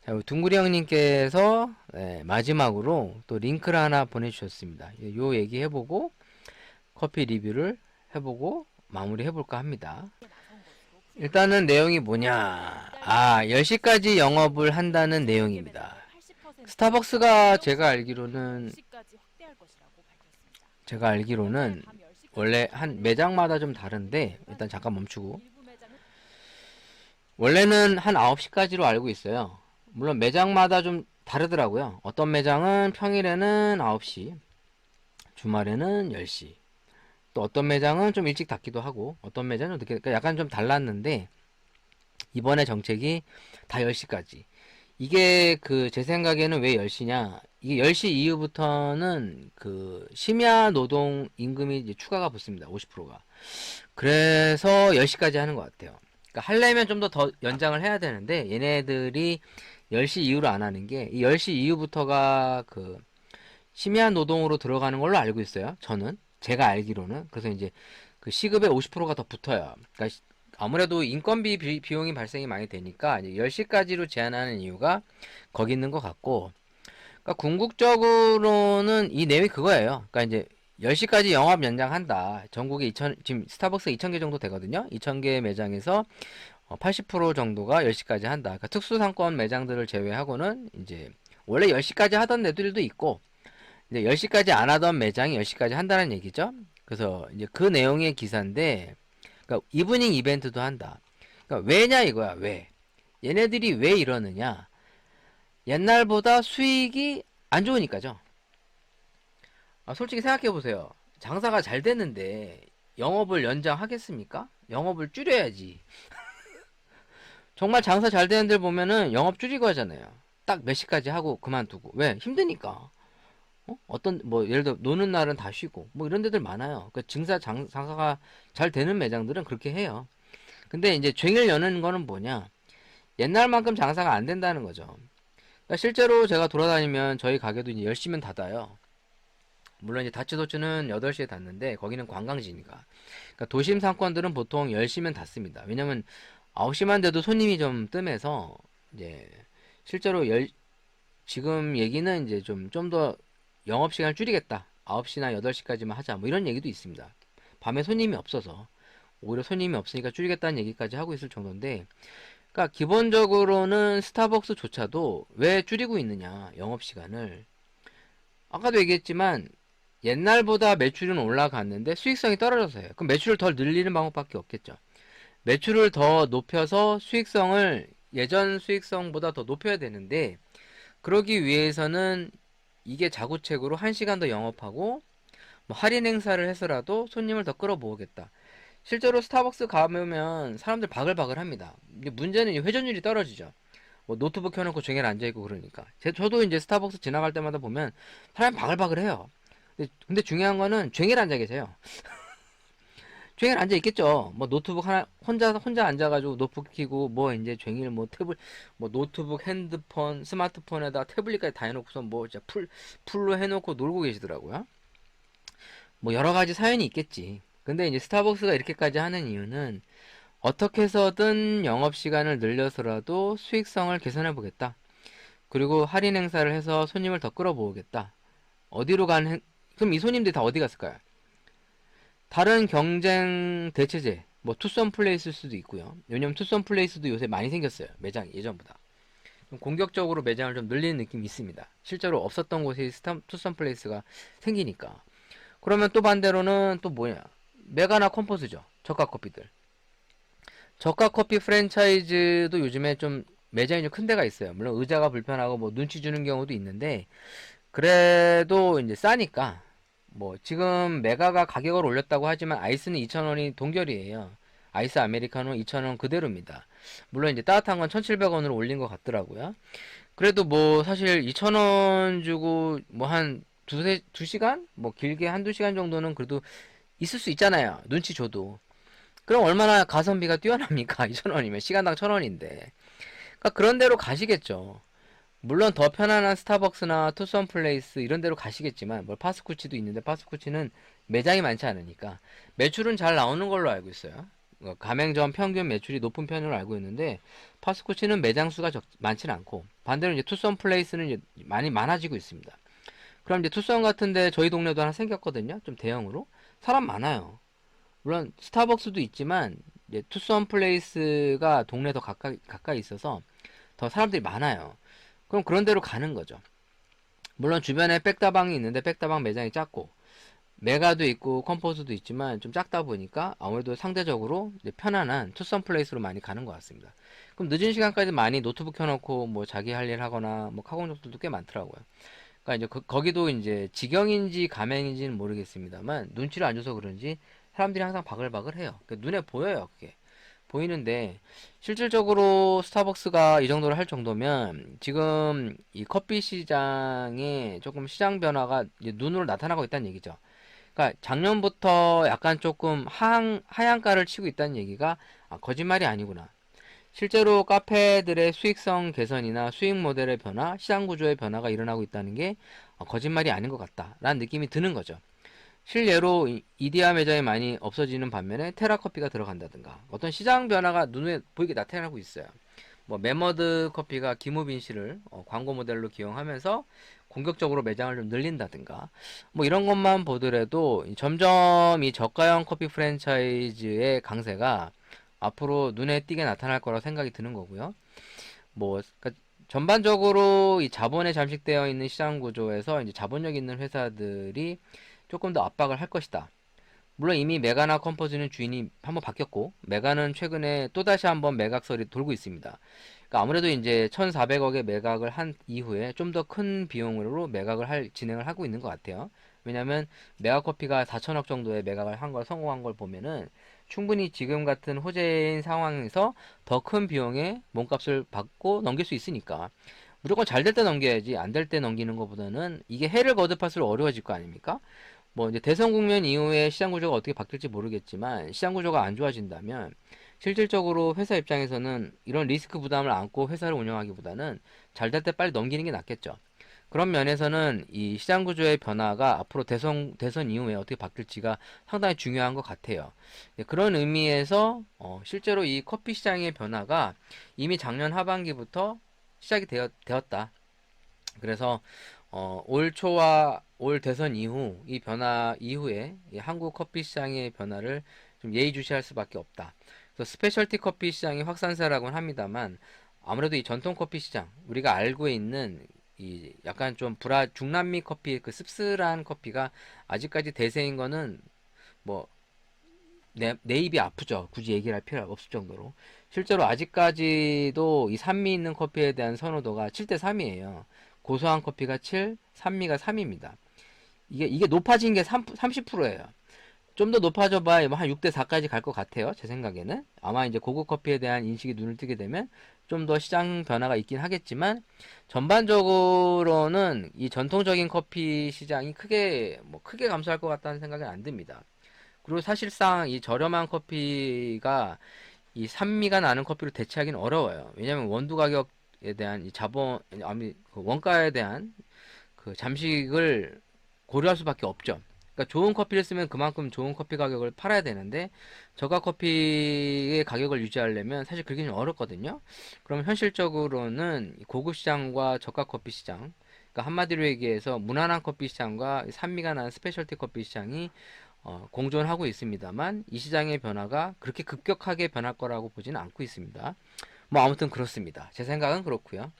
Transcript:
자, 둥구리 형님께서 네, 마지막으로 또 링크를 하나 보내주셨습니다. 요 얘기 해보고 커피 리뷰를 해보고 마무리 해볼까 합니다. 일단은 내용이 뭐냐. 10시까지 영업을 한다는 내용입니다. 스타벅스가 제가 알기로는 원래 한 매장마다 좀 다른데 일단 잠깐 멈추고 원래는 한 9시까지로 알고 있어요. 물론 매장마다 좀 다르더라고요. 어떤 매장은 평일에는 9시, 주말에는 10시. 또 어떤 매장은 좀 일찍 닫기도 하고 어떤 매장은 좀 늦게, 그러니까 약간 좀 달랐는데 이번에 정책이 다 10시까지. 이게 제 생각에는 왜 10시냐? 이게 10시 이후부터는 심야 노동 임금이 이제 추가가 붙습니다. 50%가. 그래서 10시까지 하는 것 같아요. 그러니까 하려면 좀 더 연장을 해야 되는데 얘네들이 10시 이후로 안 하는 게 이 10시 이후부터가 심야 노동으로 들어가는 걸로 알고 있어요. 저는 제가 알기로는. 그래서 이제 시급의 50%가 더 붙어요. 그러니까 아무래도 인건비 비용이 발생이 많이 되니까 이제 10시까지로 제한하는 이유가 거기 있는 것 같고, 그러니까 궁극적으로는 이 내용이 그거예요. 그러니까 이제 10시까지 영업 연장한다. 전국에 지금 스타벅스 2,000개 정도 되거든요. 2,000개 매장에서 80% 정도가 10시까지 한다. 그러니까 특수상권 매장들을 제외하고는 이제 원래 10시까지 하던 애들도 있고 이제 10시까지 안 하던 매장이 10시까지 한다는 얘기죠. 그래서 이제 그 내용의 기사인데, 그러니까 이브닝 이벤트도 한다. 그러니까 왜냐 이거야. 왜? 얘네들이 왜 이러느냐? 옛날보다 수익이 안 좋으니까죠. 솔직히 생각해 보세요. 장사가 잘 됐는데 영업을 연장하겠습니까? 영업을 줄여야지. 정말 장사 잘 되는 데를 보면은 영업 줄이고 하잖아요. 딱 몇 시까지 하고 그만두고. 왜? 힘드니까. 어떤 뭐 예를 들어 노는 날은 다 쉬고 뭐 이런 데들 많아요. 그러니까 장사가 잘 되는 매장들은 그렇게 해요. 근데 이제 쟁일 여는 거는 뭐냐? 옛날만큼 장사가 안 된다는 거죠. 그러니까 실제로 제가 돌아다니면 저희 가게도 이제 10시면 닫아요. 물론 이제 다치도츠는 8시에 닫는데 거기는 관광지니까. 그러니까 도심 상권들은 보통 10시면 닫습니다. 왜냐면 9시만 돼도 손님이 좀 뜸해서 이제 실제로 지금 얘기는 이제 좀 더 영업시간을 줄이겠다. 9시나 8시까지만 하자. 뭐 이런 얘기도 있습니다. 밤에 손님이 없어서. 오히려 손님이 없으니까 줄이겠다는 얘기까지 하고 있을 정도인데, 그러니까 기본적으로는 스타벅스조차도 왜 줄이고 있느냐, 영업시간을. 아까도 얘기했지만, 옛날보다 매출은 올라갔는데 수익성이 떨어져서요. 그럼 매출을 더 늘리는 방법밖에 없겠죠. 매출을 더 높여서 수익성을 예전 수익성보다 더 높여야 되는데, 그러기 위해서는 이게 자구책으로 1시간 더 영업하고 뭐 할인 행사를 해서라도 손님을 더 끌어모으겠다. 실제로 스타벅스 가보면 사람들 바글바글 합니다. 문제는 회전율이 떨어지죠. 뭐 노트북 켜놓고 종일 앉아있고 그러니까. 저도 이제 스타벅스 지나갈 때마다 보면 사람이 바글바글 해요. 근데 중요한 거는 종일 앉아 계세요. 종일 앉아 있겠죠. 뭐 노트북 하나 혼자 앉아가지고 노트북 켜고 뭐 이제 종일 뭐 뭐 노트북, 핸드폰, 스마트폰에다 태블릿까지 다 해놓고서 뭐 진짜 풀로 해놓고 놀고 계시더라고요. 뭐 여러 가지 사연이 있겠지. 근데 이제 스타벅스가 이렇게까지 하는 이유는 어떻게 해서든 영업시간을 늘려서라도 수익성을 개선해 보겠다. 그리고 할인 행사를 해서 손님을 더 끌어모으겠다. 어디로 그럼 이 손님들이 다 어디 갔을까요? 다른 경쟁 대체제, 뭐 투썸 플레이스일 수도 있고요. 왜냐면 투썸 플레이스도 요새 많이 생겼어요. 매장 예전보다. 좀 공격적으로 매장을 좀 늘리는 느낌이 있습니다. 실제로 없었던 곳에 투썸 플레이스가 생기니까. 그러면 또 반대로는 또 뭐냐? 메가나 컴포스죠. 저가 커피들. 저가 커피 프랜차이즈도 요즘에 좀 매장이 좀 큰 데가 있어요. 물론 의자가 불편하고 뭐 눈치 주는 경우도 있는데 그래도 이제 싸니까 뭐 지금 메가가 가격을 올렸다고 하지만 아이스는 2,000원이 동결이에요. 아이스 아메리카노 2,000원 그대로입니다. 물론 이제 따뜻한 건 1,700원으로 올린 것 같더라고요. 그래도 뭐 사실 2,000원 주고 뭐 한 두 시간? 뭐 길게 한두 시간 정도는 그래도 있을 수 있잖아요. 눈치 줘도. 그럼 얼마나 가성비가 뛰어납니까? 2,000원이면 시간당 1,000원인데. 그러니까 그런 데로 가시겠죠. 물론 더 편안한 스타벅스나 투썸 플레이스 이런 데로 가시겠지만 뭐 파스쿠치도 있는데 파스쿠치는 매장이 많지 않으니까 매출은 잘 나오는 걸로 알고 있어요. 가맹점 평균 매출이 높은 편으로 알고 있는데 파스쿠치는 매장 수가 많지는 않고 반대로 이제 투썸 플레이스는 이제 많이 많아지고 있습니다. 그럼 이제 투썸 같은데 저희 동네도 하나 생겼거든요. 좀 대형으로 사람 많아요. 물론 스타벅스도 있지만 이제 투썸 플레이스가 동네 더 가까이 있어서 더 사람들이 많아요. 그럼 그런 데로 가는 거죠. 물론 주변에 백다방이 있는데 백다방 매장이 작고 메가도 있고 컴포즈도 있지만 좀 작다 보니까 아무래도 상대적으로 이제 편안한 투썸 플레이스로 많이 가는 것 같습니다. 그럼 늦은 시간까지 많이 노트북 켜놓고 뭐 자기 할 일 하거나 뭐 카공족들도 꽤 많더라고요. 그러니까 이제 거기도 이제 직영인지 가맹인지는 모르겠습니다만 눈치를 안 줘서 그런지 사람들이 항상 바글바글 해요. 그러니까 눈에 보여요, 그게. 보이는데 실질적으로 스타벅스가 이 정도로 할 정도면 지금 이 커피 시장에 조금 시장 변화가 이제 눈으로 나타나고 있다는 얘기죠. 그러니까 작년부터 약간 조금 하향가를 치고 있다는 얘기가 거짓말이 아니구나. 실제로 카페들의 수익성 개선이나 수익 모델의 변화, 시장 구조의 변화가 일어나고 있다는 게 거짓말이 아닌 것 같다라는 느낌이 드는 거죠. 실례로 이디야 매장이 많이 없어지는 반면에 테라커피가 들어간다든가 어떤 시장 변화가 눈에 보이게 나타나고 있어요. 뭐 메머드 커피가 김우빈 씨를 광고 모델로 기용하면서 공격적으로 매장을 좀 늘린다든가 뭐 이런 것만 보더라도 점점 이 저가형 커피 프랜차이즈의 강세가 앞으로 눈에 띄게 나타날 거라 생각이 드는 거고요. 뭐 그러니까 전반적으로 이 자본에 잠식되어 있는 시장 구조에서 이제 자본력 있는 회사들이 조금 더 압박을 할 것이다. 물론 이미 메가나 컴포즈는 주인이 한번 바뀌었고 메가는 최근에 또다시 한번 매각설이 돌고 있습니다. 그러니까 아무래도 이제 1,400억의 매각을 한 이후에 좀 더 큰 비용으로 진행을 하고 있는 것 같아요. 왜냐하면 메가커피가 4천억 정도의 매각을 한 걸 성공한 걸 보면은 충분히 지금 같은 호재인 상황에서 더 큰 비용의 몸값을 받고 넘길 수 있으니까 무조건 잘 될 때 넘겨야지 안 될 때 넘기는 것보다는 이게 해를 거듭할수록 어려워질 거 아닙니까? 뭐 이제 대선 국면 이후에 시장 구조가 어떻게 바뀔지 모르겠지만 시장 구조가 안 좋아진다면 실질적으로 회사 입장에서는 이런 리스크 부담을 안고 회사를 운영하기보다는 잘 될 때 빨리 넘기는 게 낫겠죠. 그런 면에서는 이 시장 구조의 변화가 앞으로 대선 이후에 어떻게 바뀔지가 상당히 중요한 것 같아요. 네, 그런 의미에서 실제로 이 커피 시장의 변화가 이미 작년 하반기부터 시작이 되었다. 그래서 올 초와 올 대선 이후 이 변화 이후에 이 한국 커피 시장의 변화를 좀 예의주시할 수밖에 없다. 그래서 스페셜티 커피 시장이 확산세라고는 합니다만 아무래도 이 전통 커피 시장 우리가 알고 있는 이 약간 좀 중남미 커피 그 씁쓸한 커피가 아직까지 대세인 거는 뭐 내 입이 아프죠. 굳이 얘기를 할 필요 없을 정도로 실제로 아직까지도 이 산미 있는 커피에 대한 선호도가 7대 3이에요. 고소한 커피가 7, 산미가 3입니다. 이게 높아진 게 30%예요. 좀 더 높아져 봐야 한 6대 4까지 갈 것 같아요. 제 생각에는. 아마 이제 고급 커피에 대한 인식이 눈을 뜨게 되면 좀 더 시장 변화가 있긴 하겠지만 전반적으로는 이 전통적인 커피 시장이 크게 감소할 것 같다는 생각은 안 듭니다. 그리고 사실상 이 저렴한 커피가 이 산미가 나는 커피를 대체하기는 어려워요. 왜냐하면 원두 가격에 대한 이 그 원가에 대한 그 잠식을 고려할 수밖에 없죠. 그러니까 좋은 커피를 쓰면 그만큼 좋은 커피 가격을 팔아야 되는데 저가 커피의 가격을 유지하려면 사실 그게 좀 어렵거든요. 그럼 현실적으로는 고급 시장과 저가 커피 시장, 그러니까 한마디로 얘기해서 무난한 커피 시장과 산미가 나는 스페셜티 커피 시장이 공존하고 있습니다만 이 시장의 변화가 그렇게 급격하게 변할 거라고 보지는 않고 있습니다. 뭐 아무튼 그렇습니다. 제 생각은 그렇고요.